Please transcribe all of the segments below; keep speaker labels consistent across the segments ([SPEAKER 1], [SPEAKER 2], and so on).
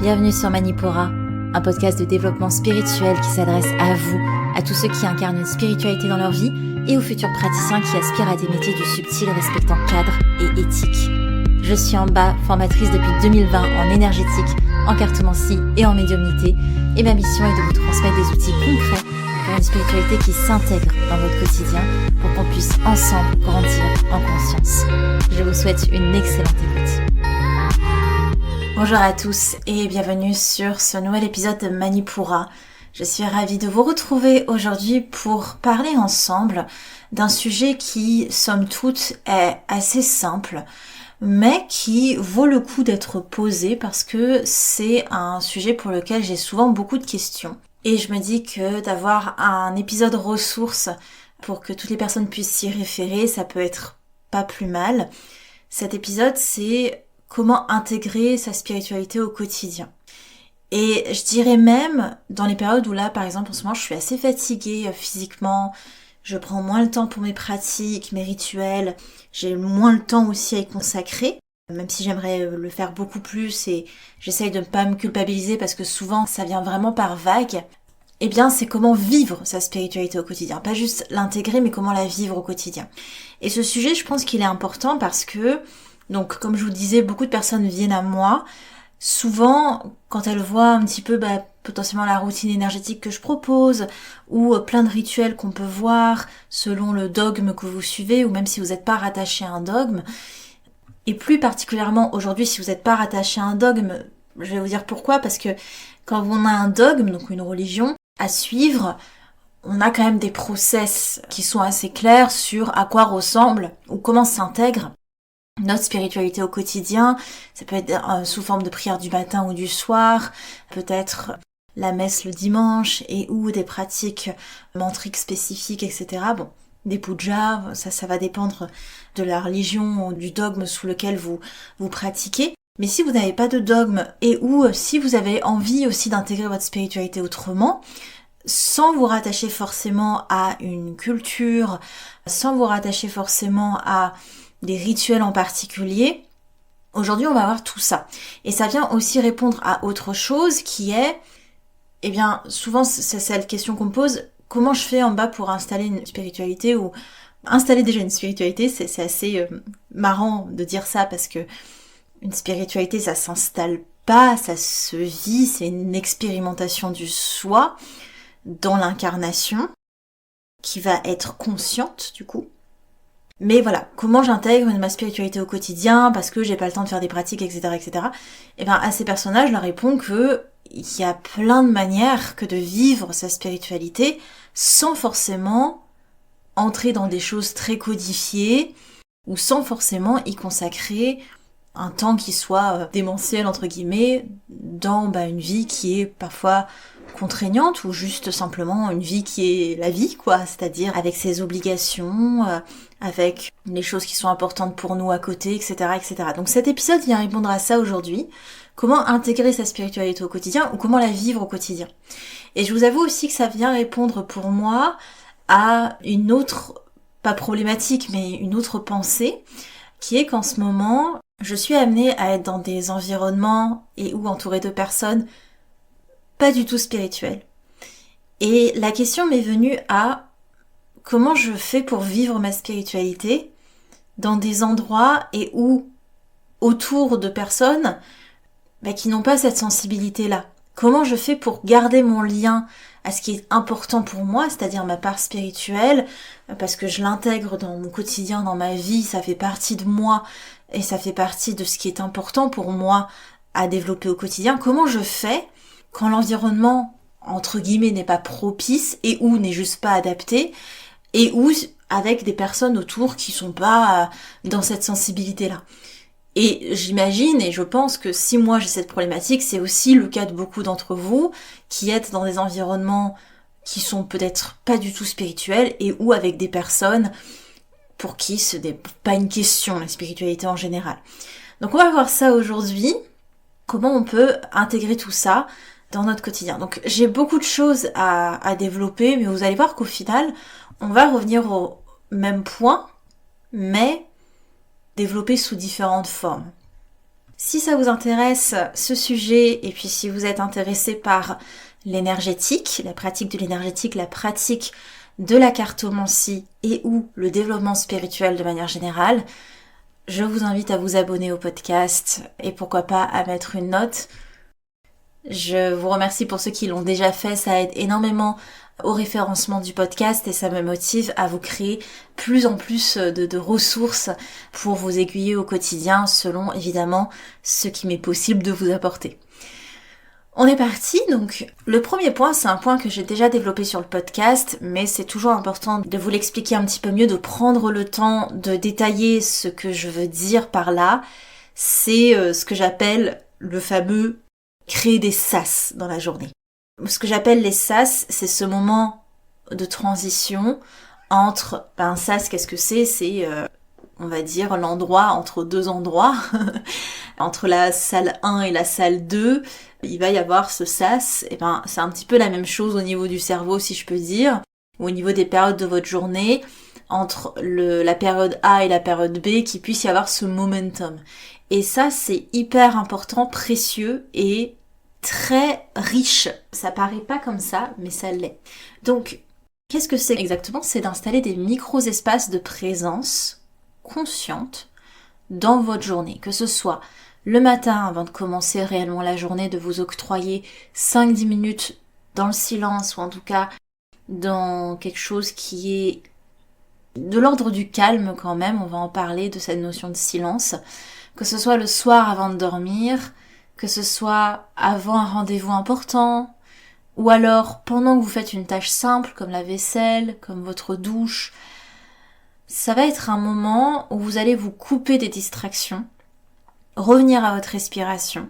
[SPEAKER 1] Bienvenue sur Manipura, un podcast de développement spirituel qui s'adresse à vous, à tous ceux qui incarnent une spiritualité dans leur vie et aux futurs praticiens qui aspirent à des métiers du subtil respectant cadre et éthique. Je suis Amba, formatrice depuis 2020 en énergétique, en cartomancie et en médiumnité, et ma mission est de vous transmettre des outils concrets pour une spiritualité qui s'intègre dans votre quotidien pour qu'on puisse ensemble grandir en conscience. Je vous souhaite une excellente écoute. Bonjour à tous et bienvenue sur ce nouvel épisode de Manipura. Je suis ravie de vous retrouver aujourd'hui pour parler ensemble d'un sujet qui, somme toute, est assez simple, mais qui vaut le coup d'être posé parce que c'est un sujet pour lequel j'ai souvent beaucoup de questions. Et je me dis que d'avoir un épisode ressource pour que toutes les personnes puissent s'y référer, ça peut être pas plus mal. Cet épisode, c'est comment intégrer sa spiritualité au quotidien. Et je dirais même, dans les périodes où là, par exemple, en ce moment, je suis assez fatiguée physiquement, je prends moins le temps pour mes pratiques, mes rituels, j'ai moins le temps aussi à y consacrer, même si j'aimerais le faire beaucoup plus et j'essaye de ne pas me culpabiliser parce que souvent, ça vient vraiment par vague. Eh bien, c'est comment vivre sa spiritualité au quotidien. Pas juste l'intégrer, mais comment la vivre au quotidien. Et ce sujet, je pense qu'il est important parce que, donc, comme je vous disais, beaucoup de personnes viennent à moi. Souvent, quand elles voient un petit peu potentiellement la routine énergétique que je propose, ou plein de rituels qu'on peut voir selon le dogme que vous suivez, ou même si vous n'êtes pas rattaché à un dogme, et plus particulièrement aujourd'hui, si vous n'êtes pas rattaché à un dogme, je vais vous dire pourquoi, parce que quand on a un dogme, donc une religion, à suivre, on a quand même des process qui sont assez clairs sur à quoi ressemble, ou comment s'intègre notre spiritualité au quotidien. Ça peut être sous forme de prière du matin ou du soir, peut-être la messe le dimanche et ou des pratiques mantriques spécifiques, etc. Bon, des pujas, ça va dépendre de la religion ou du dogme sous lequel vous pratiquez. Mais si vous n'avez pas de dogme et ou si vous avez envie aussi d'intégrer votre spiritualité autrement, sans vous rattacher forcément à une culture, sans vous rattacher forcément à des rituels en particulier, aujourd'hui on va voir tout ça. Et ça vient aussi répondre à autre chose qui est, eh bien souvent c'est la question qu'on me pose, comment je fais en bas pour installer une spiritualité ou installer déjà une spiritualité, c'est assez marrant de dire ça parce que une spiritualité ça s'installe pas, ça se vit, c'est une expérimentation du soi dans l'incarnation qui va être consciente du coup. Mais voilà, comment j'intègre ma spiritualité au quotidien parce que j'ai pas le temps de faire des pratiques, etc., etc. Et bien à ces personnages, je leur réponds que il y a plein de manières que de vivre sa spiritualité sans forcément entrer dans des choses très codifiées ou sans forcément y consacrer un temps qui soit démentiel entre guillemets dans une vie qui est parfois contraignante ou juste simplement une vie qui est la vie quoi, c'est-à-dire avec ses obligations, avec les choses qui sont importantes pour nous à côté, etc., etc. Donc cet épisode vient répondre à ça aujourd'hui. Comment intégrer sa spiritualité au quotidien ou comment la vivre au quotidien. Et je vous avoue aussi que ça vient répondre pour moi à une autre, pas problématique, mais une autre pensée, qui est qu'en ce moment, je suis amenée à être dans des environnements et ou entourée de personnes pas du tout spirituelles. Et la question m'est venue à comment je fais pour vivre ma spiritualité dans des endroits et où autour de personnes qui n'ont pas cette sensibilité-là. Comment je fais pour garder mon lien à ce qui est important pour moi, c'est-à-dire ma part spirituelle, parce que je l'intègre dans mon quotidien, dans ma vie, ça fait partie de moi et ça fait partie de ce qui est important pour moi à développer au quotidien. Comment je fais quand l'environnement, entre guillemets, n'est pas propice et ou n'est juste pas adapté et ou avec des personnes autour qui sont pas dans cette sensibilité-là. Et j'imagine et je pense que si moi j'ai cette problématique, c'est aussi le cas de beaucoup d'entre vous qui êtes dans des environnements qui sont peut-être pas du tout spirituels et ou avec des personnes pour qui ce n'est pas une question, la spiritualité en général. Donc on va voir ça aujourd'hui, comment on peut intégrer tout ça dans notre quotidien. Donc j'ai beaucoup de choses à développer, mais vous allez voir qu'au final, on va revenir au même point, mais développé sous différentes formes. Si ça vous intéresse, ce sujet, et puis si vous êtes intéressé par l'énergétique, la pratique de l'énergétique, la pratique de la cartomancie et ou le développement spirituel de manière générale, je vous invite à vous abonner au podcast et pourquoi pas à mettre une note. Je vous remercie pour ceux qui l'ont déjà fait, ça aide énormément au référencement du podcast et ça me motive à vous créer plus en plus de ressources pour vous aiguiller au quotidien selon évidemment ce qui m'est possible de vous apporter. On est parti, donc le premier point, c'est un point que j'ai déjà développé sur le podcast, mais c'est toujours important de vous l'expliquer un petit peu mieux, de prendre le temps de détailler ce que je veux dire par là. C'est ce que j'appelle le fameux créer des sas dans la journée. Ce que j'appelle les sas, c'est ce moment de transition entre, un sas, qu'est-ce que c'est ? C'est, on va dire, l'endroit entre deux endroits, entre la salle 1 et la salle 2, il va y avoir ce sas, et c'est un petit peu la même chose au niveau du cerveau, si je peux dire, ou au niveau des périodes de votre journée, entre la période A et la période B, qu'il puisse y avoir ce momentum. Et ça, c'est hyper important, précieux et très riche. Ça paraît pas comme ça, mais ça l'est. Donc, qu'est-ce que c'est exactement ? C'est d'installer des micro-espaces de présence consciente dans votre journée. Que ce soit le matin, avant de commencer réellement la journée, de vous octroyer 5-10 minutes dans le silence, ou en tout cas dans quelque chose qui est de l'ordre du calme quand même, on va en parler de cette notion de silence. Que ce soit le soir avant de dormir, que ce soit avant un rendez-vous important, ou alors pendant que vous faites une tâche simple comme la vaisselle, comme votre douche. Ça va être un moment où vous allez vous couper des distractions, revenir à votre respiration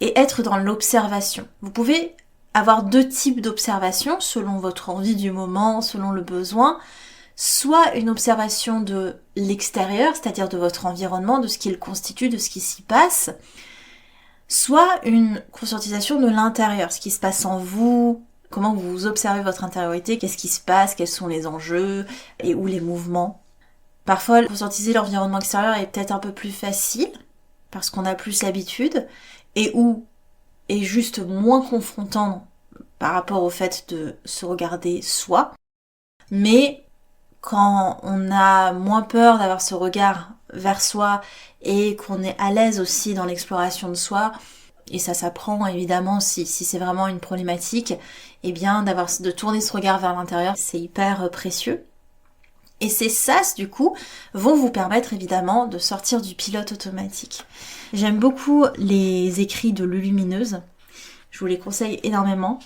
[SPEAKER 1] et être dans l'observation. Vous pouvez avoir 2 types d'observation selon votre envie du moment, selon le besoin. Soit une observation de l'extérieur, c'est-à-dire de votre environnement, de ce qu'il constitue, de ce qui s'y passe, soit une conscientisation de l'intérieur, ce qui se passe en vous, comment vous observez votre intériorité, qu'est-ce qui se passe, quels sont les enjeux et où les mouvements. Parfois, conscientiser l'environnement extérieur est peut-être un peu plus facile, parce qu'on a plus l'habitude, et où est juste moins confrontant par rapport au fait de se regarder soi, mais quand on a moins peur d'avoir ce regard vers soi et qu'on est à l'aise aussi dans l'exploration de soi, et ça s'apprend évidemment si c'est vraiment une problématique, eh bien de tourner ce regard vers l'intérieur, c'est hyper précieux. Et ces sas, du coup, vont vous permettre évidemment de sortir du pilote automatique. J'aime beaucoup les écrits de Lulumineuse, je vous les conseille énormément.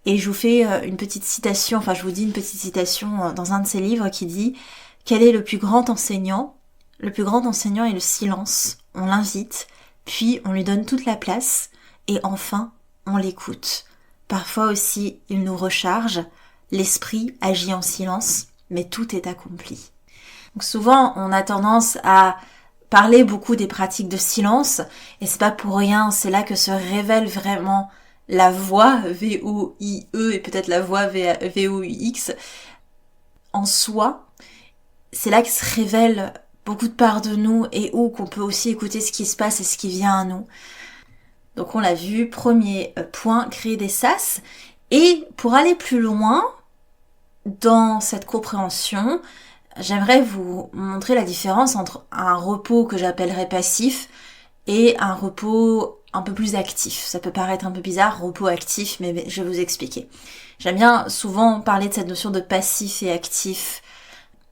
[SPEAKER 1] Et je vous fais une petite citation, je vous dis une petite citation dans un de ses livres qui dit « Quel est le plus grand enseignant ? Le plus grand enseignant est le silence. On l'invite, puis on lui donne toute la place, et enfin, on l'écoute. Parfois aussi, il nous recharge. L'esprit agit en silence, mais tout est accompli. » Donc souvent, on a tendance à parler beaucoup des pratiques de silence, et c'est pas pour rien, c'est là que se révèle vraiment la voix, V-O-I-E, et peut-être la voix V-O-U-X, en soi, c'est là que se révèle beaucoup de parts de nous et où qu'on peut aussi écouter ce qui se passe et ce qui vient à nous. Donc on l'a vu, premier point, créer des sas. Et pour aller plus loin dans cette compréhension, j'aimerais vous montrer la différence entre un repos que j'appellerais passif et un repos un peu plus actif. Ça peut paraître un peu bizarre, repos actif, mais je vais vous expliquer. J'aime bien souvent parler de cette notion de passif et actif.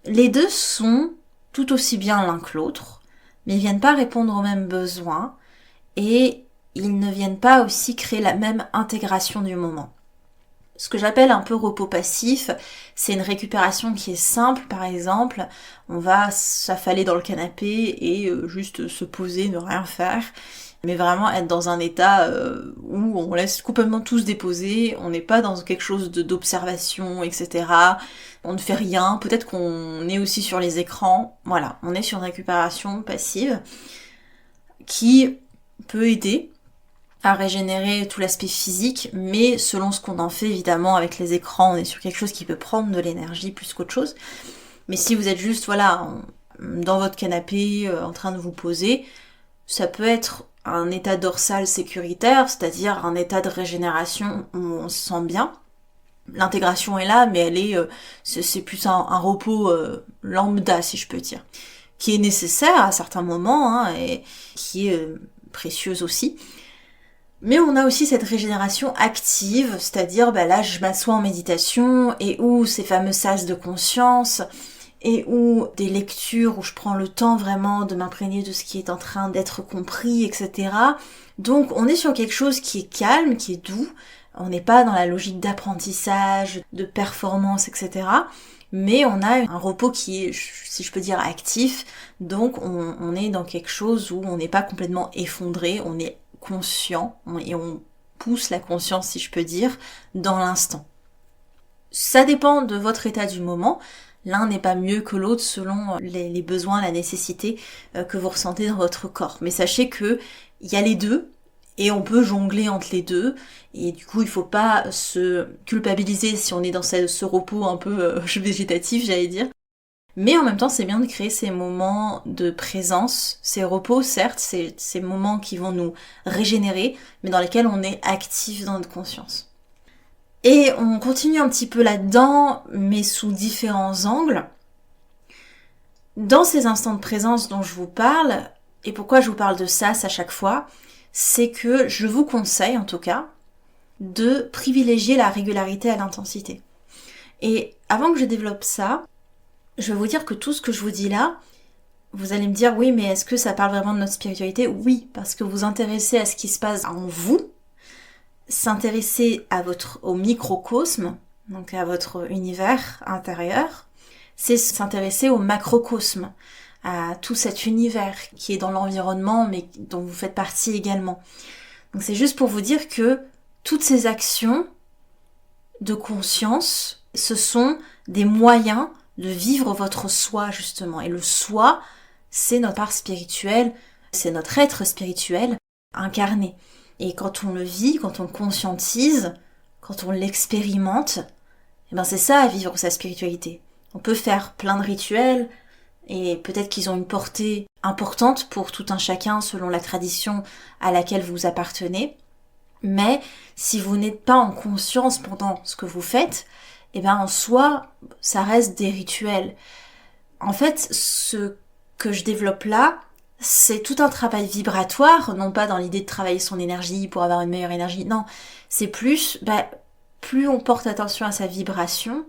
[SPEAKER 1] Les deux sont tout aussi bien l'un que l'autre, mais ils viennent pas répondre aux mêmes besoins et ils ne viennent pas aussi créer la même intégration du moment. Ce que j'appelle un peu repos passif, c'est une récupération qui est simple, par exemple, on va s'affaler dans le canapé et juste se poser, ne rien faire, mais vraiment être dans un état où on laisse complètement tout se déposer, on n'est pas dans quelque chose d'observation, etc. On ne fait rien, peut-être qu'on est aussi sur les écrans, voilà, on est sur une récupération passive qui peut aider à régénérer tout l'aspect physique, mais selon ce qu'on en fait, évidemment, avec les écrans, on est sur quelque chose qui peut prendre de l'énergie plus qu'autre chose. Mais si vous êtes juste, dans votre canapé, en train de vous poser,
[SPEAKER 2] Ça peut être un état dorsal sécuritaire, c'est-à-dire un état de régénération où on se sent bien. L'intégration est là, mais c'est plus un repos lambda, si je peux dire, qui est nécessaire à certains moments, et qui est précieuse aussi. Mais on a aussi cette régénération active, c'est-à-dire là je m'assois en méditation et où ces fameux sas de conscience et où des lectures où je prends le temps vraiment de m'imprégner de ce qui est en train d'être compris, etc. Donc on est sur quelque chose qui est calme, qui est doux. On n'est pas dans la logique d'apprentissage, de performance, etc. Mais on a un repos qui est, si je peux dire, actif. Donc on est dans quelque chose où on n'est pas complètement effondré, on est conscient et on pousse la conscience, si je peux dire, dans l'instant. Ça dépend de votre état du moment. L'un n'est pas mieux que l'autre selon les besoins, la nécessité que vous ressentez dans votre corps. Mais sachez que il y a les deux et on peut jongler entre les deux. Et du coup, il faut pas se culpabiliser si on est dans ce repos un peu végétatif, j'allais dire. Mais en même temps, c'est bien de créer ces moments de présence, ces repos, certes, ces moments qui vont nous régénérer, mais dans lesquels on est actif dans notre conscience. Et on continue un petit peu là-dedans, mais sous différents angles. Dans ces instants de présence dont je vous parle, et pourquoi je vous parle de ça à chaque fois, c'est que je vous conseille, en tout cas, de privilégier la régularité à l'intensité. Et avant que je développe ça, je vais vous dire que tout ce que je vous dis là, vous allez me dire oui, mais est-ce que ça parle vraiment de notre spiritualité ? Oui, parce que vous intéressez à ce qui se passe en vous, s'intéresser au microcosme, donc à votre univers intérieur, c'est s'intéresser au macrocosme, à tout cet univers qui est dans l'environnement, mais dont vous faites partie également. Donc c'est juste pour vous dire que toutes ces actions de conscience, ce sont des moyens de vivre votre soi, justement. Et le soi, c'est notre part spirituelle, c'est notre être spirituel incarné. Et quand on le vit, quand on le conscientise, quand on l'expérimente, c'est ça, vivre sa spiritualité. On peut faire plein de rituels, et peut-être qu'ils ont une portée importante pour tout un chacun selon la tradition à laquelle vous appartenez. Mais si vous n'êtes pas en conscience pendant ce que vous faites, en soi, ça reste des rituels. En fait, ce que je développe là, c'est tout un travail vibratoire, non pas dans l'idée de travailler son énergie pour avoir une meilleure énergie, non. C'est plus, plus on porte attention à sa vibration,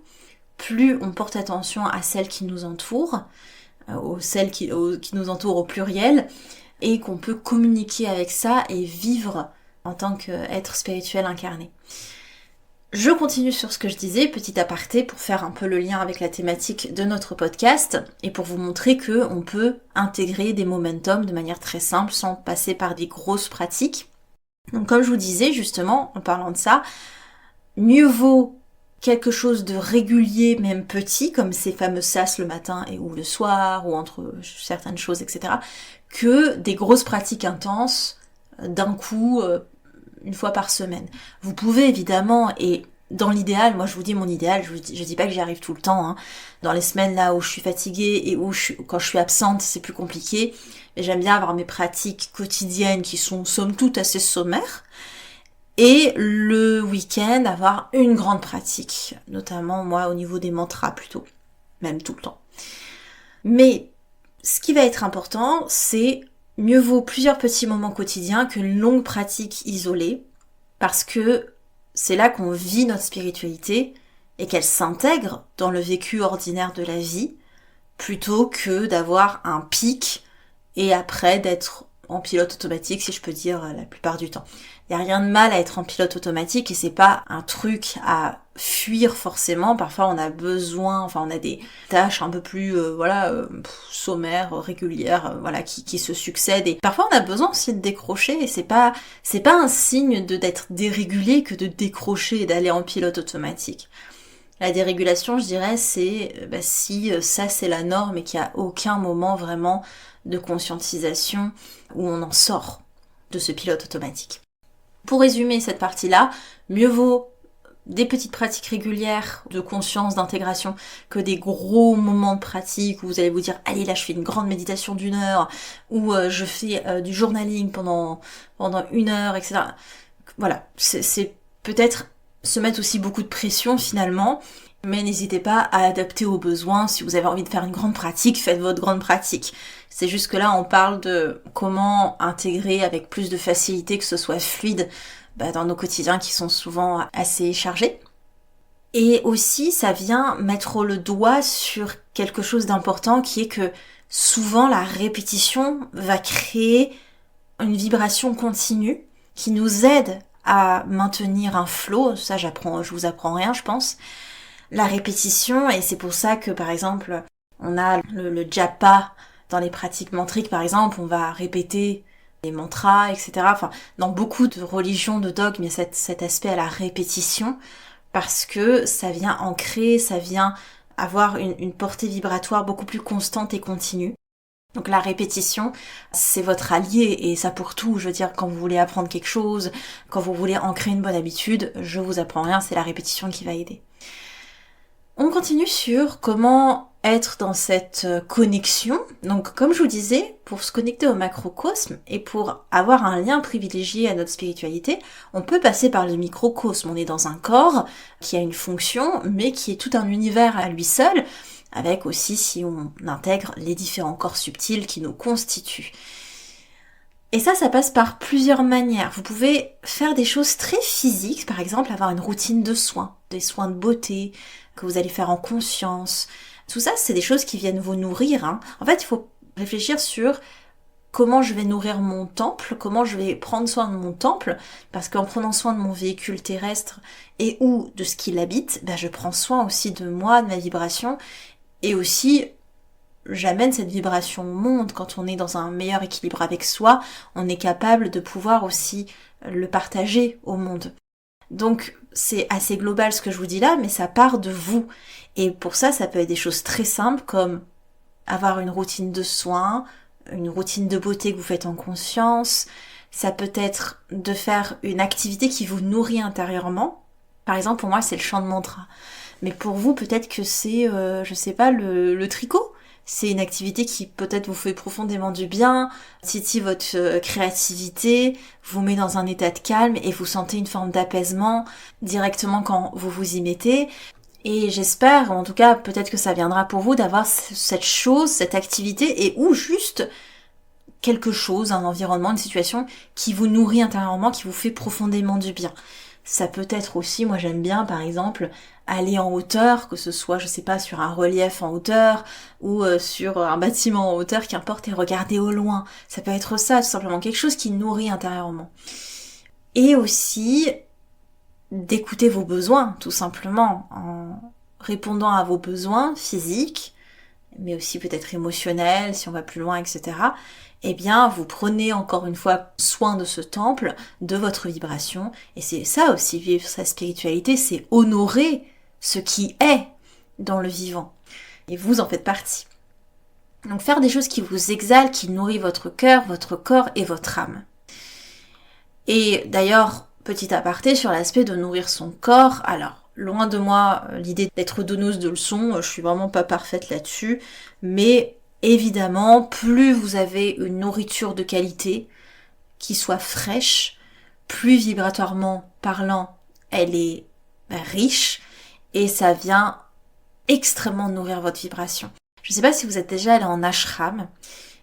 [SPEAKER 2] plus on porte attention à celles qui nous entourent, celles qui nous entourent au pluriel, et qu'on peut communiquer avec ça et vivre en tant qu'être spirituel incarné. Je continue sur ce que je disais, petit aparté, pour faire un peu le lien avec la thématique de notre podcast et pour vous montrer que on peut intégrer des momentum de manière très simple sans passer par des grosses pratiques. Donc comme je vous disais justement, en parlant de ça, mieux vaut quelque chose de régulier, même petit, comme ces fameux sas le matin ou le soir, ou entre certaines choses, etc., que des grosses pratiques intenses d'un coup, une fois par semaine. Vous pouvez évidemment, et dans l'idéal, moi je vous dis mon idéal, je dis pas que j'y arrive tout le temps, dans les semaines là où je suis fatiguée et quand je suis absente, c'est plus compliqué, mais j'aime bien avoir mes pratiques quotidiennes qui sont somme toute assez sommaires, et le week-end avoir une grande pratique, notamment moi au niveau des mantras plutôt, même tout le temps. Mais ce qui va être important, c'est mieux vaut plusieurs petits moments quotidiens qu'une longue pratique isolée, parce que c'est là qu'on vit notre spiritualité et qu'elle s'intègre dans le vécu ordinaire de la vie, plutôt que d'avoir un pic et après d'être en pilote automatique, si je peux dire, la plupart du temps. Il n'y a rien de mal à être en pilote automatique et c'est pas un truc à fuir forcément. Parfois on a besoin, on a des tâches un peu plus sommaires, régulières, qui se succèdent, et parfois on a besoin aussi de décrocher, et c'est pas un signe d'être dérégulé que de décrocher et d'aller en pilote automatique. La dérégulation, je dirais, c'est si ça c'est la norme et qu'il n'y a aucun moment vraiment de conscientisation où on en sort de ce pilote automatique. Pour résumer cette partie-là, mieux vaut des petites pratiques régulières de conscience, d'intégration, que des gros moments de pratique où vous allez vous dire allez là je fais une grande méditation d'1 heure, ou je fais du journaling pendant 1 heure, etc. Voilà, c'est peut-être se mettre aussi beaucoup de pression finalement, mais n'hésitez pas à adapter aux besoins. Si vous avez envie de faire une grande pratique, faites votre grande pratique. C'est juste que là on parle de comment intégrer avec plus de facilité, que ce soit fluide, dans nos quotidiens qui sont souvent assez chargés. Et aussi, ça vient mettre le doigt sur quelque chose d'important qui est que souvent la répétition va créer une vibration continue qui nous aide à maintenir un flow. Ça, je vous apprends rien, je pense. La répétition, et c'est pour ça que, par exemple, on a le japa dans les pratiques mantriques, par exemple, on va répéter les mantras, etc. Enfin, dans beaucoup de religions, de dogmes, il y a cet aspect à la répétition, parce que ça vient ancrer, ça vient avoir une portée vibratoire beaucoup plus constante et continue. Donc la répétition, c'est votre allié, et ça pour tout. Je veux dire, quand vous voulez apprendre quelque chose, quand vous voulez ancrer une bonne habitude, je vous apprends rien, c'est la répétition qui va aider. On continue sur comment être dans cette connexion. Donc comme je vous disais, pour se connecter au macrocosme et pour avoir un lien privilégié à notre spiritualité, on peut passer par le microcosme. On est dans un corps qui a une fonction, mais qui est tout un univers à lui seul, avec aussi, si on intègre, les différents corps subtils qui nous constituent. Et ça passe par plusieurs manières. Vous pouvez faire des choses très physiques, par exemple avoir une routine de soins, des soins de beauté que vous allez faire en conscience. Tout ça, c'est des choses qui viennent vous nourrir. En fait, il faut réfléchir sur comment je vais nourrir mon temple, comment je vais prendre soin de mon temple, parce qu'en prenant soin de mon véhicule terrestre et ou de ce qui l'habite, je prends soin aussi de moi, de ma vibration, et aussi j'amène cette vibration au monde. Quand on est dans un meilleur équilibre avec soi, on est capable de pouvoir aussi le partager au monde. Donc c'est assez global ce que je vous dis là, mais ça part de vous. Et pour ça peut être des choses très simples comme avoir une routine de soins, une routine de beauté que vous faites en conscience. Ça peut être de faire une activité qui vous nourrit intérieurement. Par exemple, pour moi, c'est le chant de mantra. Mais pour vous, peut-être que c'est, je sais pas, le tricot. C'est une activité qui peut-être vous fait profondément du bien, titille votre créativité, vous met dans un état de calme et vous sentez une forme d'apaisement directement quand vous vous y mettez. Et j'espère, en tout cas peut-être que ça viendra pour vous, d'avoir cette chose, cette activité, et ou juste quelque chose, un environnement, une situation qui vous nourrit intérieurement, qui vous fait profondément du bien. Ça peut être aussi, moi j'aime bien par exemple, aller en hauteur, que ce soit, je sais pas, sur un relief en hauteur ou sur un bâtiment en hauteur, qu'importe, et regarder au loin. Ça peut être ça, tout simplement, quelque chose qui nourrit intérieurement. Et aussi d'écouter vos besoins, tout simplement, en répondant à vos besoins physiques, mais aussi peut-être émotionnels, si on va plus loin, etc. Eh bien, vous prenez encore une fois soin de ce temple, de votre vibration, et c'est ça aussi, vivre sa spiritualité, c'est honorer ce qui est dans le vivant. Et vous en faites partie. Donc faire des choses qui vous exaltent, qui nourrissent votre cœur, votre corps et votre âme. Et d'ailleurs, petit aparté sur l'aspect de nourrir son corps, alors loin de moi l'idée d'être donneuse de leçons, je suis vraiment pas parfaite là-dessus, mais évidemment, plus vous avez une nourriture de qualité, qui soit fraîche, plus vibratoirement parlant, elle est riche, et ça vient extrêmement nourrir votre vibration. Je sais pas si vous êtes déjà allé en ashram.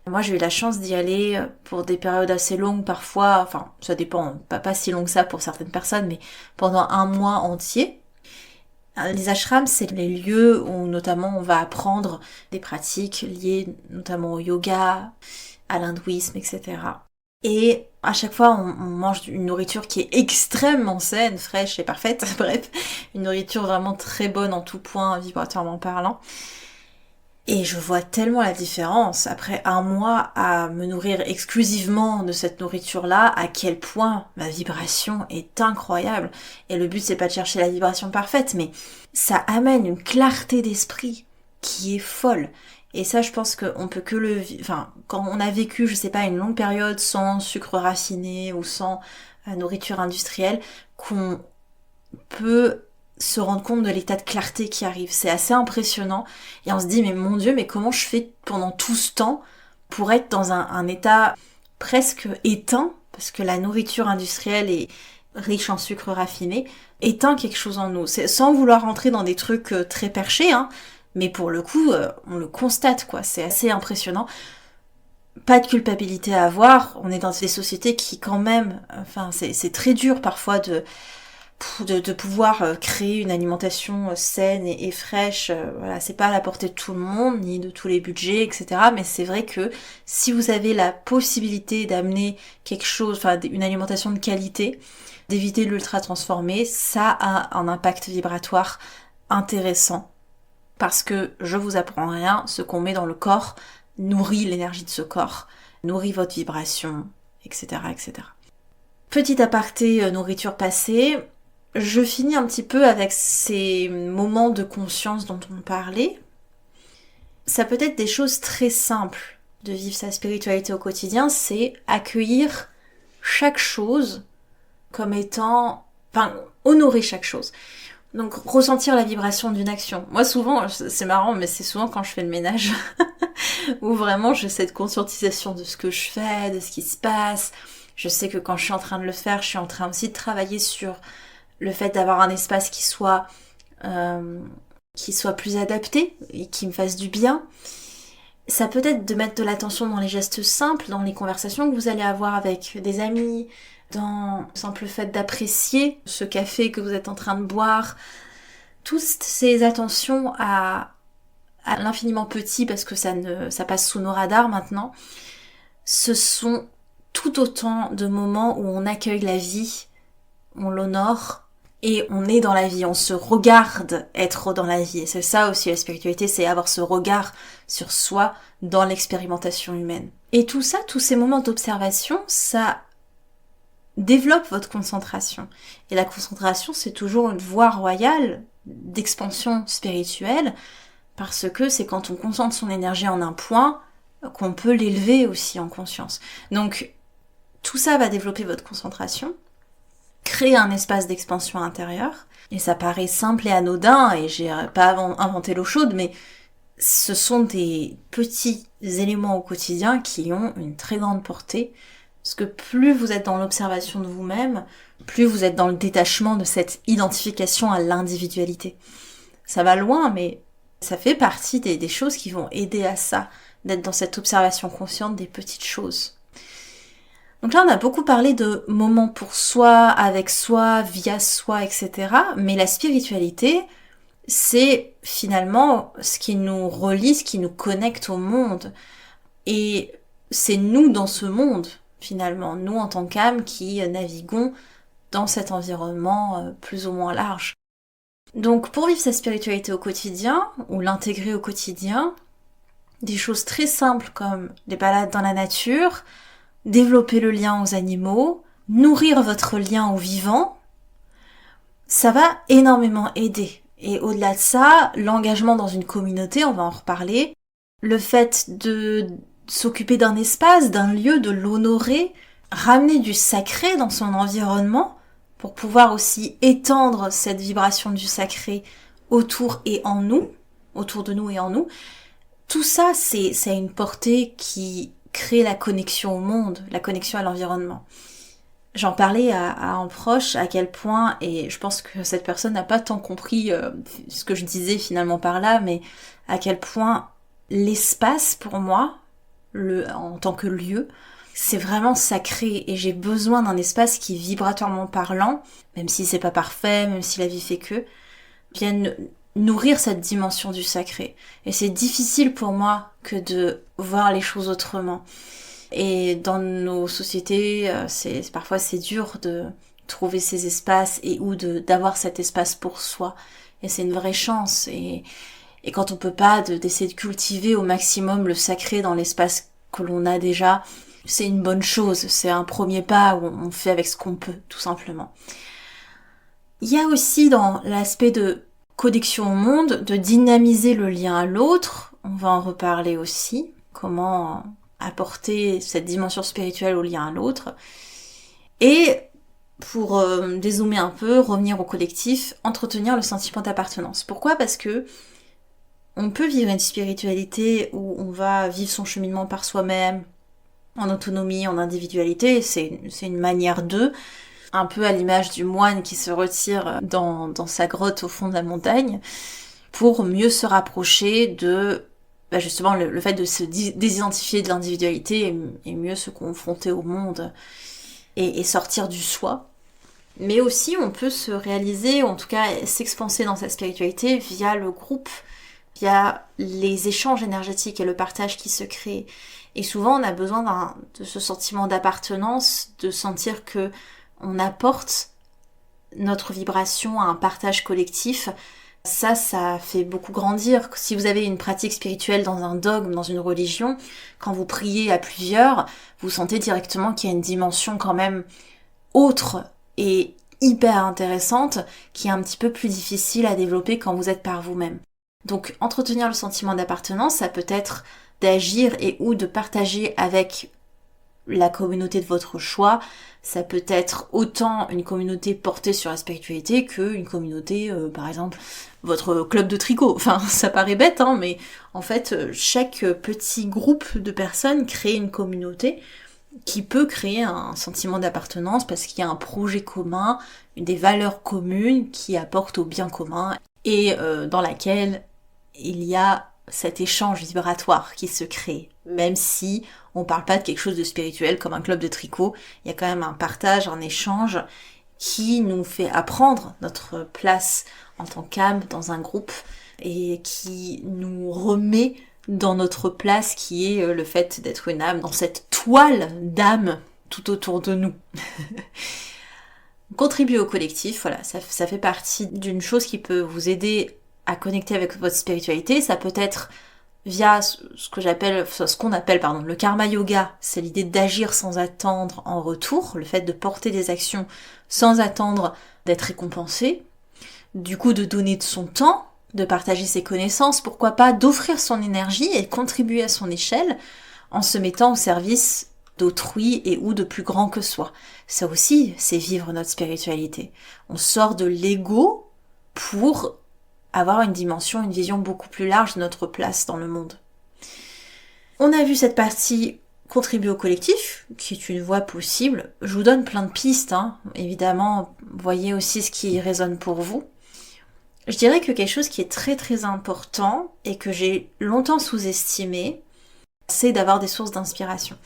[SPEAKER 2] Moi, j'ai eu la chance d'y aller pour des périodes assez longues parfois, enfin, ça dépend, pas si long que ça pour certaines personnes, mais pendant 1 mois entier. Les ashrams, c'est les lieux où notamment on va apprendre des pratiques liées notamment au yoga, à l'hindouisme, etc. Et à chaque fois, on mange une nourriture qui est extrêmement saine, fraîche et parfaite, bref, une nourriture vraiment très bonne en tout point, vibratoirement parlant. Et je vois tellement la différence, après 1 mois à me nourrir exclusivement de cette nourriture-là, à quel point ma vibration est incroyable. Et le but, c'est pas de chercher la vibration parfaite, mais ça amène une clarté d'esprit qui est folle. Et ça, je pense qu'on peut que quand on a vécu, je sais pas, une longue période sans sucre raffiné ou sans nourriture industrielle, qu'on peut se rendre compte de l'état de clarté qui arrive. C'est assez impressionnant. Et on se dit, mais mon Dieu, mais comment je fais pendant tout ce temps pour être dans un état presque éteint, parce que la nourriture industrielle est riche en sucre raffiné, éteint quelque chose en nous. C'est sans vouloir rentrer dans des trucs très perchés, hein, mais pour le coup, on le constate, quoi. C'est assez impressionnant. Pas de culpabilité à avoir. On est dans des sociétés qui, quand même, enfin, c'est très dur parfois de pouvoir créer une alimentation saine et fraîche. Voilà, c'est pas à la portée de tout le monde, ni de tous les budgets, etc. Mais c'est vrai que si vous avez la possibilité d'amener quelque chose, enfin une alimentation de qualité, d'éviter l'ultra transformé, ça a un impact vibratoire intéressant. Parce que, je vous apprends rien, ce qu'on met dans le corps nourrit l'énergie de ce corps, nourrit votre vibration, etc., etc. Petit aparté nourriture passée, je finis un petit peu avec ces moments de conscience dont on parlait. Ça peut être des choses très simples de vivre sa spiritualité au quotidien, c'est accueillir chaque chose comme étant, enfin, honorer chaque chose. Donc, ressentir la vibration d'une action. Moi, souvent, c'est marrant, mais c'est souvent quand je fais le ménage, où vraiment j'ai cette conscientisation de ce que je fais, de ce qui se passe. Je sais que quand je suis en train de le faire, je suis en train aussi de travailler sur le fait d'avoir un espace qui soit plus adapté et qui me fasse du bien. Ça peut être de mettre de l'attention dans les gestes simples, dans les conversations que vous allez avoir avec des amis, dans le simple fait d'apprécier ce café que vous êtes en train de boire. Toutes ces attentions à l'infiniment petit, parce que ça passe sous nos radars maintenant, ce sont tout autant de moments où on accueille la vie, on l'honore, et on est dans la vie, on se regarde être dans la vie. Et c'est ça aussi la spiritualité, c'est avoir ce regard sur soi dans l'expérimentation humaine. Et tout ça, tous ces moments d'observation, ça développe votre concentration. Et la concentration, c'est toujours une voie royale d'expansion spirituelle, parce que c'est quand on concentre son énergie en un point qu'on peut l'élever aussi en conscience. Donc, tout ça va développer votre concentration, créer un espace d'expansion intérieure, et ça paraît simple et anodin, et j'ai pas inventé l'eau chaude, mais ce sont des petits éléments au quotidien qui ont une très grande portée, parce que plus vous êtes dans l'observation de vous-même, plus vous êtes dans le détachement de cette identification à l'individualité. Ça va loin, mais ça fait partie des choses qui vont aider à ça, d'être dans cette observation consciente des petites choses. Donc là, on a beaucoup parlé de moments pour soi, avec soi, via soi, etc. Mais la spiritualité, c'est finalement ce qui nous relie, ce qui nous connecte au monde. Et c'est nous dans ce monde, finalement, nous en tant qu'âmes qui naviguons dans cet environnement plus ou moins large. Donc pour vivre sa spiritualité au quotidien, ou l'intégrer au quotidien, des choses très simples comme les balades dans la nature, développer le lien aux animaux, nourrir votre lien au vivant, ça va énormément aider. Et au-delà de ça, l'engagement dans une communauté, on va en reparler, le fait de s'occuper d'un espace, d'un lieu, de l'honorer, ramener du sacré dans son environnement pour pouvoir aussi étendre cette vibration du sacré autour et en nous, autour de nous et en nous. Tout ça, c'est une portée qui crée la connexion au monde, la connexion à l'environnement. J'en parlais à un proche à quel point, et je pense que cette personne n'a pas tant compris ce que je disais finalement par là, mais à quel point l'espace pour moi, en tant que lieu, c'est vraiment sacré et j'ai besoin d'un espace qui, vibratoirement parlant, même si c'est pas parfait, même si la vie fait que, vienne nourrir cette dimension du sacré. Et c'est difficile pour moi que de voir les choses autrement. Et dans nos sociétés, parfois c'est dur de trouver ces espaces et ou d'avoir cet espace pour soi. Et c'est une vraie chance. Et quand on peut pas d'essayer de cultiver au maximum le sacré dans l'espace que l'on a déjà, c'est une bonne chose. C'est un premier pas où on fait avec ce qu'on peut, tout simplement. Il y a aussi dans l'aspect de connexion au monde, de dynamiser le lien à l'autre. On va en reparler aussi. Comment apporter cette dimension spirituelle au lien à l'autre. Et pour dézoomer un peu, revenir au collectif, entretenir le sentiment d'appartenance. Pourquoi ? Parce que on peut vivre une spiritualité où on va vivre son cheminement par soi-même, en autonomie, en individualité, c'est une manière d'eux, un peu à l'image du moine qui se retire dans sa grotte au fond de la montagne, pour mieux se rapprocher de justement le fait de se désidentifier de l'individualité et mieux se confronter au monde et sortir du soi. Mais aussi on peut se réaliser, ou en tout cas s'expanser dans sa spiritualité via le groupe, via les échanges énergétiques et le partage qui se crée. Et souvent on a besoin de ce sentiment d'appartenance, de sentir que on apporte notre vibration à un partage collectif. Ça fait beaucoup grandir. Si vous avez une pratique spirituelle dans un dogme, dans une religion, quand vous priez à plusieurs, vous sentez directement qu'il y a une dimension quand même autre et hyper intéressante, qui est un petit peu plus difficile à développer quand vous êtes par vous-même. Donc entretenir le sentiment d'appartenance, ça peut être d'agir et ou de partager avec la communauté de votre choix. Ça peut être autant une communauté portée sur la spiritualité qu'une communauté, par exemple, votre club de tricot. Enfin, ça paraît bête, hein, mais en fait, chaque petit groupe de personnes crée une communauté qui peut créer un sentiment d'appartenance parce qu'il y a un projet commun, des valeurs communes qui apportent au bien commun et dans laquelle il y a cet échange vibratoire qui se crée. Même si on parle pas de quelque chose de spirituel comme un club de tricot, il y a quand même un partage, un échange qui nous fait apprendre notre place en tant qu'âme dans un groupe et qui nous remet dans notre place qui est le fait d'être une âme dans cette toile d'âme tout autour de nous. Contribuer au collectif, voilà, ça fait partie d'une chose qui peut vous aider à connecter avec votre spiritualité. Ça peut être via ce qu'on appelle le karma yoga, c'est l'idée d'agir sans attendre en retour, le fait de porter des actions sans attendre d'être récompensé, du coup de donner de son temps, de partager ses connaissances, pourquoi pas d'offrir son énergie et de contribuer à son échelle en se mettant au service d'autrui et ou de plus grand que soi. Ça aussi, c'est vivre notre spiritualité. On sort de l'ego pour avoir une dimension, une vision beaucoup plus large de notre place dans le monde. On a vu cette partie contribuer au collectif, qui est une voie possible. Je vous donne plein de pistes, hein. Évidemment, voyez aussi ce qui résonne pour vous. Je dirais que quelque chose qui est très très important et que j'ai longtemps sous-estimé, c'est d'avoir des sources d'inspiration.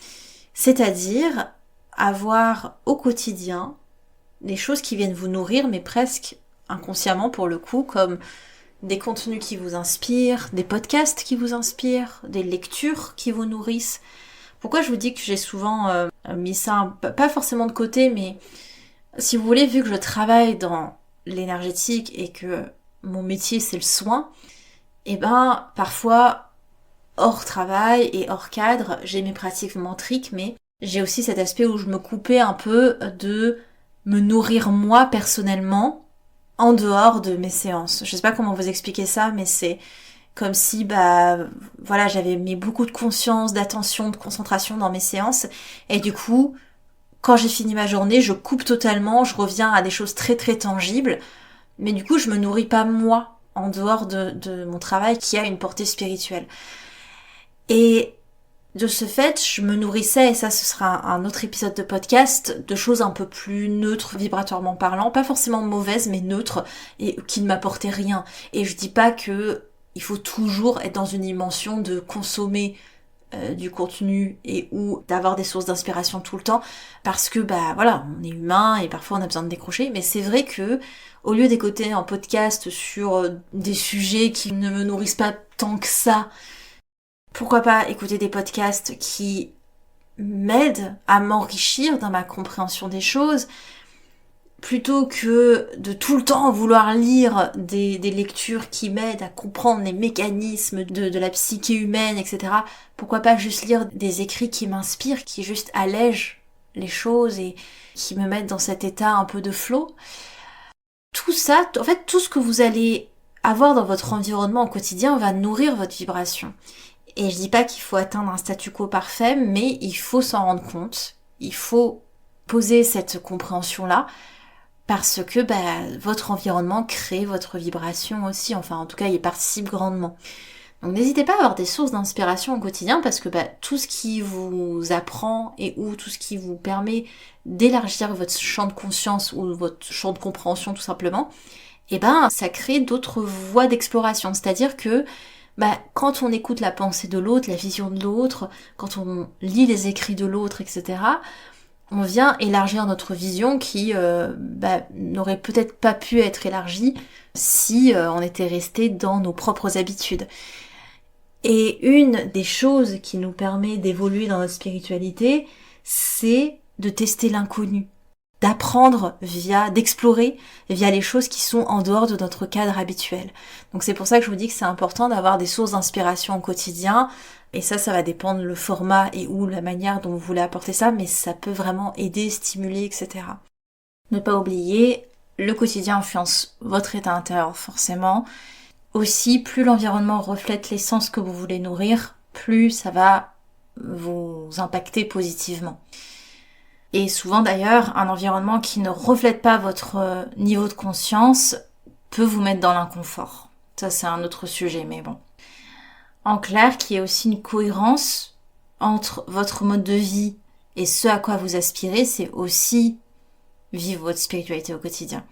[SPEAKER 2] C'est-à-dire avoir au quotidien des choses qui viennent vous nourrir, mais presque inconsciemment pour le coup, comme des contenus qui vous inspirent, des podcasts qui vous inspirent, des lectures qui vous nourrissent. Pourquoi je vous dis que j'ai souvent mis ça, pas forcément de côté, mais si vous voulez, vu que je travaille dans l'énergétique et que mon métier c'est le soin, et ben parfois hors travail et hors cadre, j'ai mes pratiques mantriques, mais j'ai aussi cet aspect où je me coupais un peu de me nourrir moi personnellement en dehors de mes séances. Je sais pas comment vous expliquer ça, mais c'est comme si j'avais mis beaucoup de conscience, d'attention, de concentration dans mes séances, et du coup quand j'ai fini ma journée, je coupe totalement, je reviens à des choses très très tangibles, mais du coup je me nourris pas moi en dehors de mon travail qui a une portée spirituelle. Et de ce fait, je me nourrissais, et ça ce sera un autre épisode de podcast, de choses un peu plus neutres vibratoirement parlant, pas forcément mauvaises mais neutres, et qui ne m'apportaient rien. Et je dis pas que il faut toujours être dans une dimension de consommer du contenu et ou d'avoir des sources d'inspiration tout le temps, parce que on est humain et parfois on a besoin de décrocher, mais c'est vrai que au lieu d'écouter un podcast sur des sujets qui ne me nourrissent pas tant que ça, pourquoi pas écouter des podcasts qui m'aident à m'enrichir dans ma compréhension des choses, plutôt que de tout le temps vouloir lire des lectures qui m'aident à comprendre les mécanismes de la psyché humaine, etc. Pourquoi pas juste lire des écrits qui m'inspirent, qui juste allègent les choses et qui me mettent dans cet état un peu de flow. Tout ça, en fait, tout ce que vous allez avoir dans votre environnement au quotidien va nourrir votre vibration. Et je dis pas qu'il faut atteindre un statu quo parfait, mais il faut s'en rendre compte. Il faut poser cette compréhension-là parce que votre environnement crée votre vibration aussi, enfin en tout cas il y participe grandement. Donc n'hésitez pas à avoir des sources d'inspiration au quotidien parce que tout ce qui vous apprend ou tout ce qui vous permet d'élargir votre champ de conscience ou votre champ de compréhension tout simplement, ça crée d'autres voies d'exploration. C'est-à-dire que quand on écoute la pensée de l'autre, la vision de l'autre, quand on lit les écrits de l'autre, etc., on vient élargir notre vision qui n'aurait peut-être pas pu être élargie si on était resté dans nos propres habitudes. Et une des choses qui nous permet d'évoluer dans notre spiritualité, c'est de tester l'inconnu, d'apprendre d'explorer via les choses qui sont en dehors de notre cadre habituel. Donc c'est pour ça que je vous dis que c'est important d'avoir des sources d'inspiration au quotidien, et ça va dépendre le format et ou la manière dont vous voulez apporter ça, mais ça peut vraiment aider, stimuler, etc. Ne pas oublier, le quotidien influence votre état intérieur forcément. Aussi, plus l'environnement reflète l'essence que vous voulez nourrir, plus ça va vous impacter positivement. Et souvent d'ailleurs, un environnement qui ne reflète pas votre niveau de conscience peut vous mettre dans l'inconfort. Ça c'est un autre sujet, mais bon. En clair, qu'il y ait aussi une cohérence entre votre mode de vie et ce à quoi vous aspirez, c'est aussi vivre votre spiritualité au quotidien.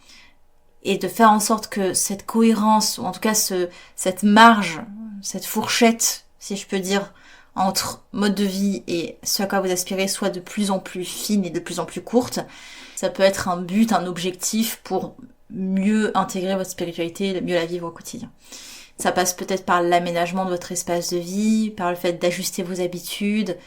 [SPEAKER 2] Et de faire en sorte que cette cohérence, ou en tout cas cette marge, cette fourchette, si je peux dire, entre mode de vie et ce à quoi vous aspirez soit de plus en plus fine et de plus en plus courte. Ça peut être un but, un objectif pour mieux intégrer votre spiritualité, mieux la vivre au quotidien. Ça passe peut-être par l'aménagement de votre espace de vie, par le fait d'ajuster vos habitudes,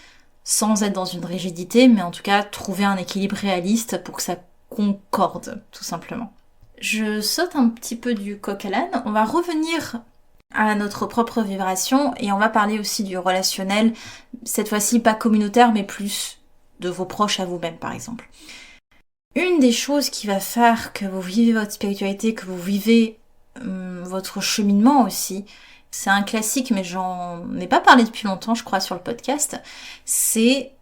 [SPEAKER 2] sans être dans une rigidité, mais en tout cas trouver un équilibre réaliste pour que ça concorde, tout simplement. Je saute un petit peu du coq à l'âne, on va revenir à notre propre vibration et on va parler aussi du relationnel, cette fois-ci pas communautaire mais plus de vos proches à vous-même par exemple. Une des choses qui va faire que vous vivez votre spiritualité, que vous vivez votre cheminement aussi, c'est un classique mais j'en ai pas parlé depuis longtemps je crois sur le podcast, c'est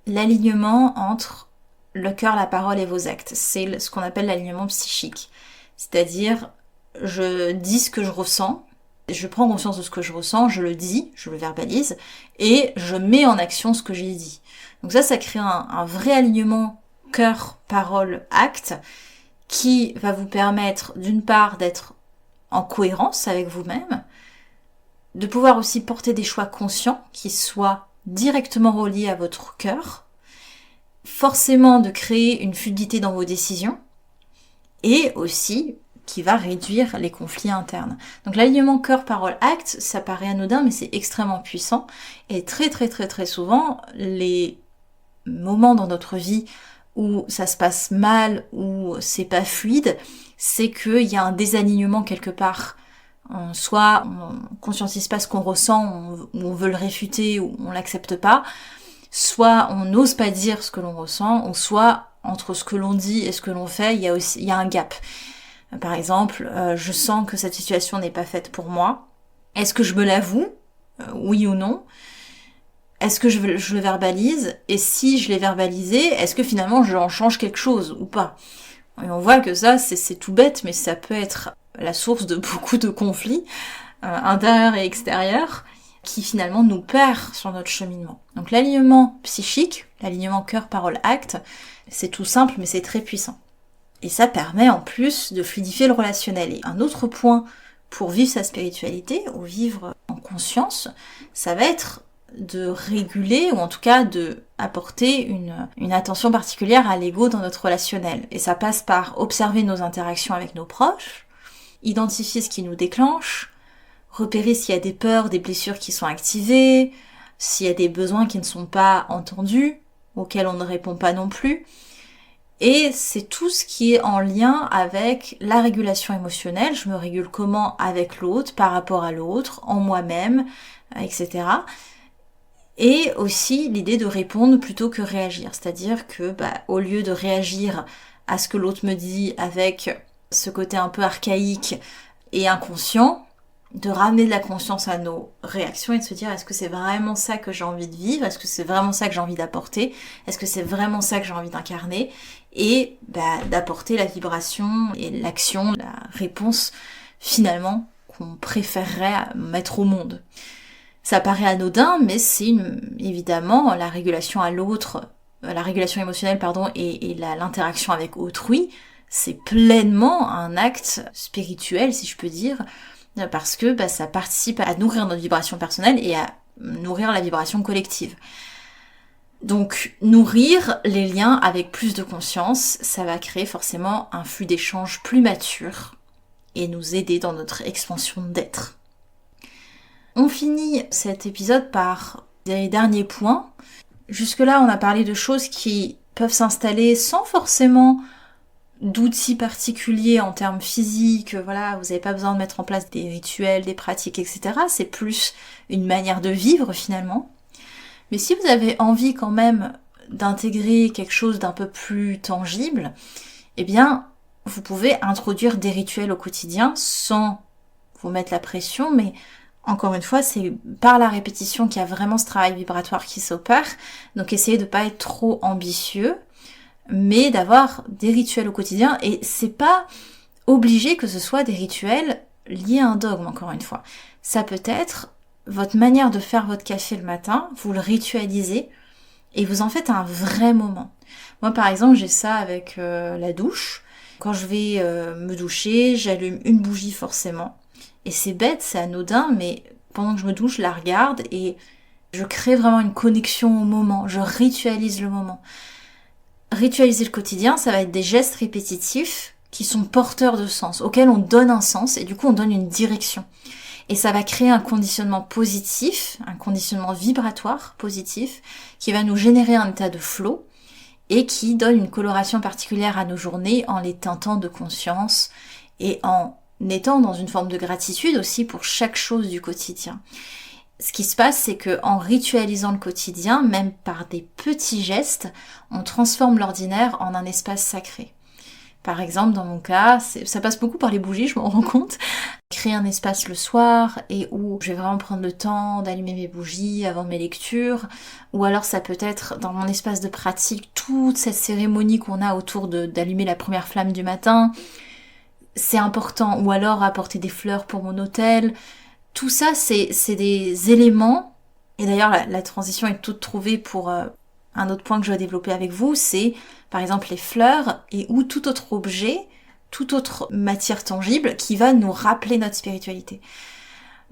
[SPEAKER 2] l'alignement entre le cœur, la parole et vos actes. C'est ce qu'on appelle l'alignement psychique. C'est-à-dire, je dis ce que je ressens, je prends conscience de ce que je ressens, je le dis, je le verbalise, et je mets en action ce que j'ai dit. Donc ça crée un vrai alignement cœur, parole, acte, qui va vous permettre d'une part d'être en cohérence avec vous-même, de pouvoir aussi porter des choix conscients qui soient directement reliés à votre cœur, forcément de créer une fluidité dans vos décisions, et aussi qui va réduire les conflits internes. Donc l'alignement cœur, parole, acte, ça paraît anodin, mais c'est extrêmement puissant. Et très très très très souvent, les moments dans notre vie où ça se passe mal, où c'est pas fluide, c'est qu'il y a un désalignement quelque part. Soit on conscientise pas ce qu'on ressent, ou on veut le réfuter, ou on l'accepte pas, soit on n'ose pas dire ce que l'on ressent, ou soit entre ce que l'on dit et ce que l'on fait, il y a un gap. Par exemple, je sens que cette situation n'est pas faite pour moi. Est-ce que je me l'avoue, oui ou non? Est-ce que je le verbalise? Et si je l'ai verbalisé, est-ce que finalement j'en change quelque chose ou pas? Et on voit que ça, c'est tout bête, mais ça peut être la source de beaucoup de conflits intérieurs et extérieurs qui finalement nous perd sur notre cheminement. Donc l'alignement psychique, l'alignement cœur, parole, acte, c'est tout simple mais c'est très puissant. Et ça permet en plus de fluidifier le relationnel. Et un autre point pour vivre sa spiritualité ou vivre en conscience, ça va être de réguler ou en tout cas de apporter une attention particulière à l'ego dans notre relationnel. Et ça passe par observer nos interactions avec nos proches, identifier ce qui nous déclenche, repérer s'il y a des peurs, des blessures qui sont activées, s'il y a des besoins qui ne sont pas entendus, auxquels on ne répond pas non plus. Et c'est tout ce qui est en lien avec la régulation émotionnelle. Je me régule comment avec l'autre, par rapport à l'autre, en moi-même, etc. Et aussi l'idée de répondre plutôt que réagir. C'est-à-dire que au lieu de réagir à ce que l'autre me dit avec ce côté un peu archaïque et inconscient, de ramener de la conscience à nos réactions et de se dire est-ce que c'est vraiment ça que j'ai envie de vivre, est-ce que c'est vraiment ça que j'ai envie d'apporter, est-ce que c'est vraiment ça que j'ai envie d'incarner, et d'apporter la vibration et l'action, la réponse finalement qu'on préférerait mettre au monde. Ça paraît anodin, mais c'est évidemment la régulation à l'autre, la régulation émotionnelle et l'interaction avec autrui, c'est pleinement un acte spirituel si je peux dire, parce que ça participe à nourrir notre vibration personnelle et à nourrir la vibration collective. Donc nourrir les liens avec plus de conscience, ça va créer forcément un flux d'échange plus mature et nous aider dans notre expansion d'être. On finit cet épisode par des derniers points. Jusque-là, on a parlé de choses qui peuvent s'installer sans forcément d'outils particuliers en termes physiques, voilà, vous n'avez pas besoin de mettre en place des rituels, des pratiques, etc. C'est plus une manière de vivre finalement. Mais si vous avez envie quand même d'intégrer quelque chose d'un peu plus tangible, eh bien, vous pouvez introduire des rituels au quotidien sans vous mettre la pression, mais encore une fois, c'est par la répétition qu'il y a vraiment ce travail vibratoire qui s'opère. Donc essayez de pas être trop ambitieux, mais d'avoir des rituels au quotidien, et c'est pas obligé que ce soit des rituels liés à un dogme, encore une fois. Ça peut être votre manière de faire votre café le matin, vous le ritualisez, et vous en faites un vrai moment. Moi par exemple, j'ai ça avec la douche. Quand je vais me doucher, j'allume une bougie forcément. Et c'est bête, c'est anodin, mais pendant que je me douche, je la regarde et je crée vraiment une connexion au moment, je ritualise le moment. Ritualiser le quotidien, ça va être des gestes répétitifs qui sont porteurs de sens, auxquels on donne un sens et du coup on donne une direction. Et ça va créer un conditionnement positif, un conditionnement vibratoire positif, qui va nous générer un état de flow et qui donne une coloration particulière à nos journées en les teintant de conscience et en étant dans une forme de gratitude aussi pour chaque chose du quotidien. Ce qui se passe, c'est que en ritualisant le quotidien, même par des petits gestes, on transforme l'ordinaire en un espace sacré. Par exemple, dans mon cas, ça passe beaucoup par les bougies, je m'en rends compte. Créer un espace le soir et où je vais vraiment prendre le temps d'allumer mes bougies avant mes lectures. Ou alors ça peut être dans mon espace de pratique, toute cette cérémonie qu'on a autour d'allumer la première flamme du matin. C'est important. Ou alors apporter des fleurs pour mon hôtel. Tout ça, c'est des éléments, et d'ailleurs la transition est toute trouvée pour un autre point que je vais développer avec vous, c'est par exemple les fleurs et ou tout autre objet, toute autre matière tangible qui va nous rappeler notre spiritualité.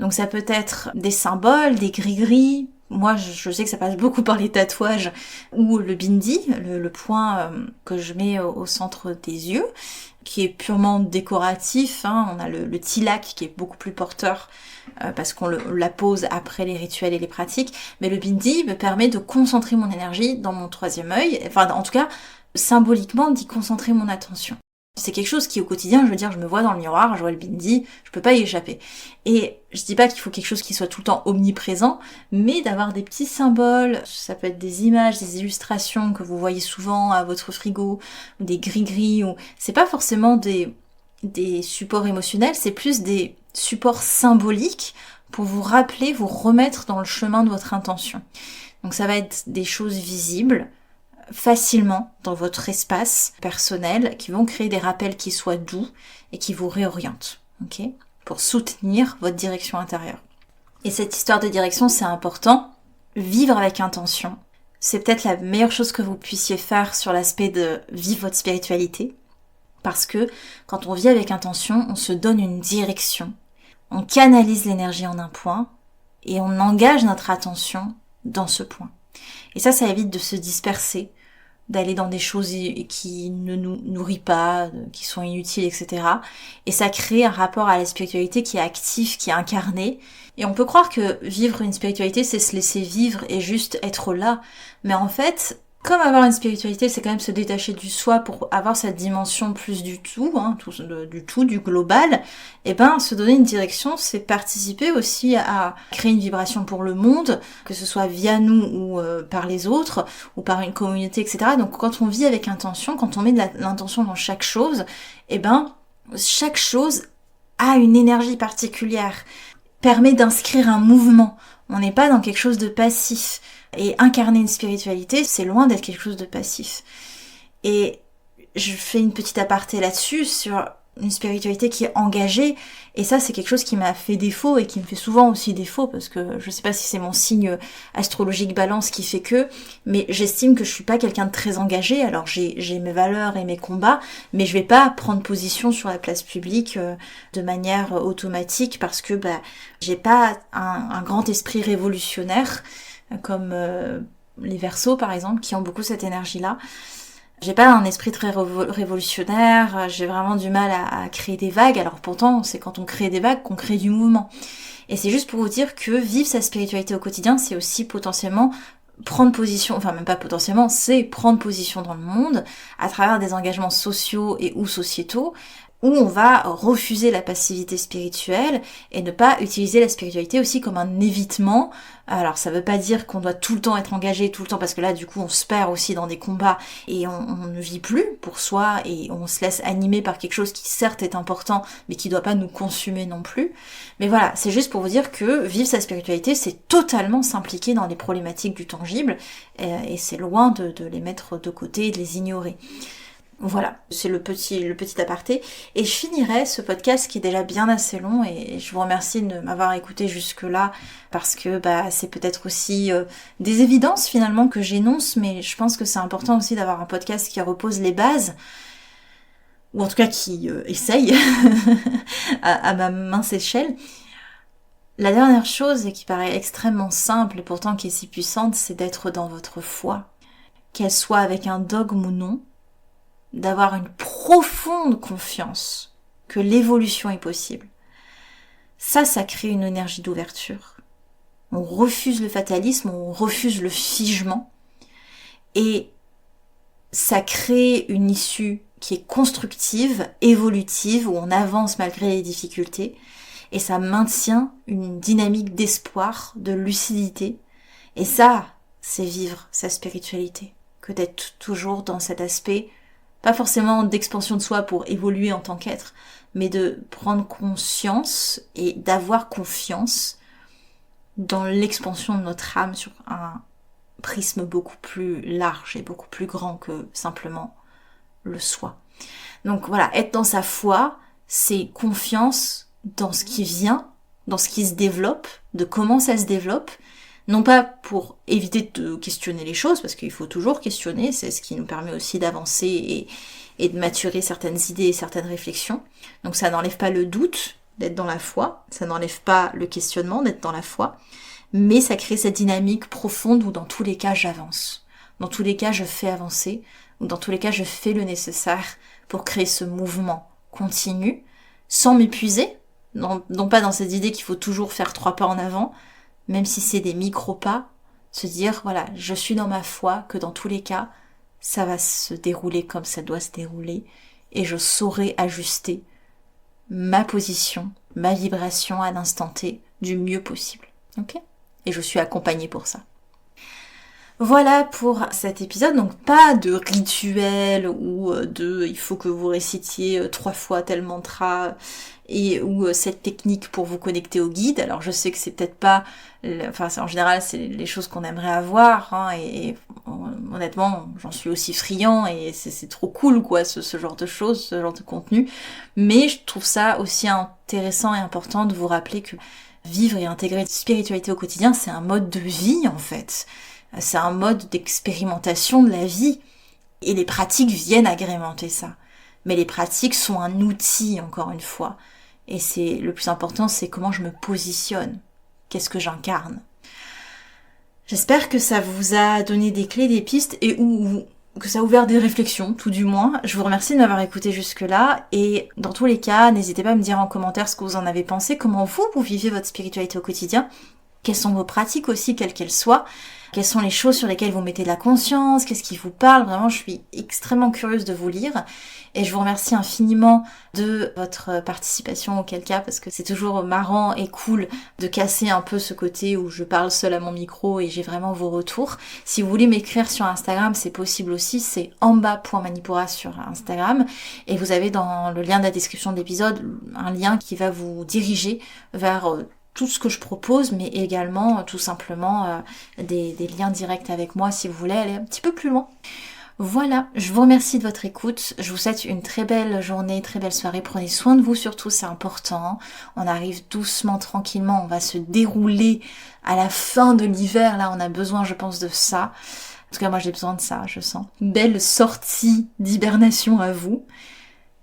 [SPEAKER 2] Donc ça peut être des symboles, des gris-gris. Moi je sais que ça passe beaucoup par les tatouages ou le bindi, le point que je mets au centre des yeux, qui est purement décoratif, hein. On a le tilak qui est beaucoup plus porteur parce qu'on la pose après les rituels et les pratiques, mais le bindi me permet de concentrer mon énergie dans mon troisième œil, enfin en tout cas symboliquement d'y concentrer mon attention. C'est quelque chose qui au quotidien, je veux dire, je me vois dans le miroir, je vois le bindi, je peux pas y échapper. Et je dis pas qu'il faut quelque chose qui soit tout le temps omniprésent, mais d'avoir des petits symboles, ça peut être des images, des illustrations que vous voyez souvent à votre frigo, ou des gris-gris, ou c'est pas forcément des supports émotionnels, c'est plus des supports symboliques pour vous rappeler, vous remettre dans le chemin de votre intention. Donc ça va être des choses visibles, facilement dans votre espace personnel, qui vont créer des rappels qui soient doux et qui vous réorientent, ok, pour soutenir votre direction intérieure. Et cette histoire de direction, c'est important. Vivre avec intention, c'est peut-être la meilleure chose que vous puissiez faire sur l'aspect de vivre votre spiritualité, parce que quand on vit avec intention, on se donne une direction, on canalise l'énergie en un point et on engage notre attention dans ce point. Et ça évite de se disperser, d'aller dans des choses qui ne nous nourrissent pas, qui sont inutiles, etc. Et ça crée un rapport à la spiritualité qui est actif, qui est incarné. Et on peut croire que vivre une spiritualité, c'est se laisser vivre et juste être là. Mais en fait, comme avoir une spiritualité, c'est quand même se détacher du soi pour avoir cette dimension plus du tout, hein, du global, et ben se donner une direction, c'est participer aussi à créer une vibration pour le monde, que ce soit via nous ou par les autres, ou par une communauté, etc. Donc quand on vit avec intention, quand on met de l'intention dans chaque chose, et ben chaque chose a une énergie particulière, permet d'inscrire un mouvement. On n'est pas dans quelque chose de passif. Et incarner une spiritualité, c'est loin d'être quelque chose de passif. Et je fais une petite aparté là-dessus sur une spiritualité qui est engagée, et ça c'est quelque chose qui m'a fait défaut et qui me fait souvent aussi défaut, parce que je sais pas si c'est mon signe astrologique balance qui fait que, mais j'estime que je suis pas quelqu'un de très engagé. Alors j'ai mes valeurs et mes combats, mais je vais pas prendre position sur la place publique de manière automatique, parce que j'ai pas un grand esprit révolutionnaire comme les Verseaux par exemple, qui ont beaucoup cette énergie-là. J'ai pas un esprit très révolutionnaire, j'ai vraiment du mal à créer des vagues, alors pourtant c'est quand on crée des vagues qu'on crée du mouvement. Et c'est juste pour vous dire que vivre sa spiritualité au quotidien, c'est aussi potentiellement prendre position, enfin même pas potentiellement, c'est prendre position dans le monde à travers des engagements sociaux et ou sociétaux, où on va refuser la passivité spirituelle et ne pas utiliser la spiritualité aussi comme un évitement. Alors ça veut pas dire qu'on doit tout le temps être engagé, tout le temps, parce que là du coup on se perd aussi dans des combats et on ne vit plus pour soi et on se laisse animer par quelque chose qui certes est important mais qui doit pas nous consumer non plus. Mais voilà, c'est juste pour vous dire que vivre sa spiritualité, c'est totalement s'impliquer dans les problématiques du tangible et c'est loin de les mettre de côté et de les ignorer. Voilà, c'est le petit aparté. Et je finirai ce podcast qui est déjà bien assez long, et je vous remercie de m'avoir écouté jusque-là, parce que c'est peut-être aussi des évidences finalement que j'énonce, mais je pense que c'est important aussi d'avoir un podcast qui repose les bases, ou en tout cas qui essaye à ma mince échelle. La dernière chose, et qui paraît extrêmement simple et pourtant qui est si puissante, c'est d'être dans votre foi. Qu'elle soit avec un dogme ou non, d'avoir une profonde confiance que l'évolution est possible. Ça crée une énergie d'ouverture. On refuse le fatalisme, on refuse le figement, et ça crée une issue qui est constructive, évolutive, où on avance malgré les difficultés, et ça maintient une dynamique d'espoir, de lucidité, et ça, c'est vivre sa spiritualité, que d'être toujours dans cet aspect pas forcément d'expansion de soi pour évoluer en tant qu'être, mais de prendre conscience et d'avoir confiance dans l'expansion de notre âme sur un prisme beaucoup plus large et beaucoup plus grand que simplement le soi. Donc voilà, être dans sa foi, c'est confiance dans ce qui vient, dans ce qui se développe, de comment ça se développe, non pas pour éviter de questionner les choses, parce qu'il faut toujours questionner, c'est ce qui nous permet aussi d'avancer et de maturer certaines idées et certaines réflexions. Donc ça n'enlève pas le doute d'être dans la foi, ça n'enlève pas le questionnement d'être dans la foi, mais ça crée cette dynamique profonde où dans tous les cas j'avance, dans tous les cas je fais avancer, ou dans tous les cas je fais le nécessaire pour créer ce mouvement continu, sans m'épuiser, non pas dans cette idée qu'il faut toujours faire 3 pas en avant, même si c'est des micro-pas, se dire, voilà, je suis dans ma foi, que dans tous les cas, ça va se dérouler comme ça doit se dérouler, et je saurai ajuster ma position, ma vibration à l'instant T du mieux possible. Ok ? Et je suis accompagnée pour ça. Voilà pour cet épisode, donc pas de rituel ou il faut que vous récitiez 3 fois tel mantra ou cette technique pour vous connecter au guide. Alors je sais que c'est peut-être pas, en général c'est les choses qu'on aimerait avoir, hein, et honnêtement j'en suis aussi friand et c'est trop cool quoi, ce genre de choses, ce genre de contenu. Mais je trouve ça aussi intéressant et important de vous rappeler que vivre et intégrer une spiritualité au quotidien, c'est un mode de vie en fait. C'est un mode d'expérimentation de la vie. Et les pratiques viennent agrémenter ça. Mais les pratiques sont un outil, encore une fois. Et c'est le plus important, c'est comment je me positionne. Qu'est-ce que j'incarne. J'espère que ça vous a donné des clés, des pistes, et que ça a ouvert des réflexions, tout du moins. Je vous remercie de m'avoir écouté jusque-là. Et dans tous les cas, n'hésitez pas à me dire en commentaire ce que vous en avez pensé, comment vous vivez votre spiritualité au quotidien. Quelles sont vos pratiques aussi, quelles qu'elles soient. quelles sont les choses sur lesquelles vous mettez de la conscience, qu'est-ce qui vous parle. Vraiment, je suis extrêmement curieuse de vous lire et je vous remercie infiniment de votre participation auquel cas, parce que c'est toujours marrant et cool de casser un peu ce côté où je parle seule à mon micro et j'ai vraiment vos retours. Si vous voulez m'écrire sur Instagram, c'est possible aussi, c'est amba.manipura sur Instagram et vous avez dans le lien de la description de l'épisode un lien qui va vous diriger vers tout ce que je propose, mais également tout simplement des liens directs avec moi si vous voulez aller un petit peu plus loin. Voilà, je vous remercie de votre écoute, je vous souhaite une très belle journée, très belle soirée, prenez soin de vous surtout, c'est important, on arrive doucement, tranquillement, on va se dérouler à la fin de l'hiver, là on a besoin je pense de ça, en tout cas moi j'ai besoin de ça, je sens. Belle sortie d'hibernation à vous,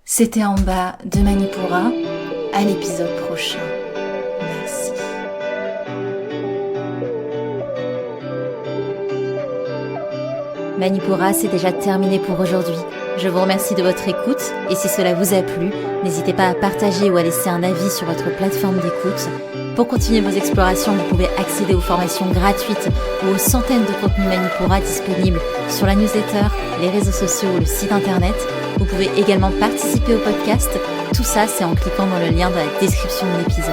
[SPEAKER 2] c'était en bas de Manipura, à l'épisode prochain. Merci.
[SPEAKER 1] Manipura, c'est déjà terminé pour aujourd'hui. Je vous remercie de votre écoute et si cela vous a plu, n'hésitez pas à partager ou à laisser un avis sur votre plateforme d'écoute. Pour continuer vos explorations, vous pouvez accéder aux formations gratuites ou aux centaines de contenus Manipura disponibles sur la newsletter, les réseaux sociaux ou le site internet. Vous pouvez également participer au podcast. Tout ça, c'est en cliquant dans le lien dans la description de l'épisode.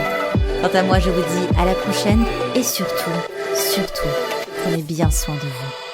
[SPEAKER 1] Quant à moi, je vous dis à la prochaine et surtout, prenez bien soin de vous.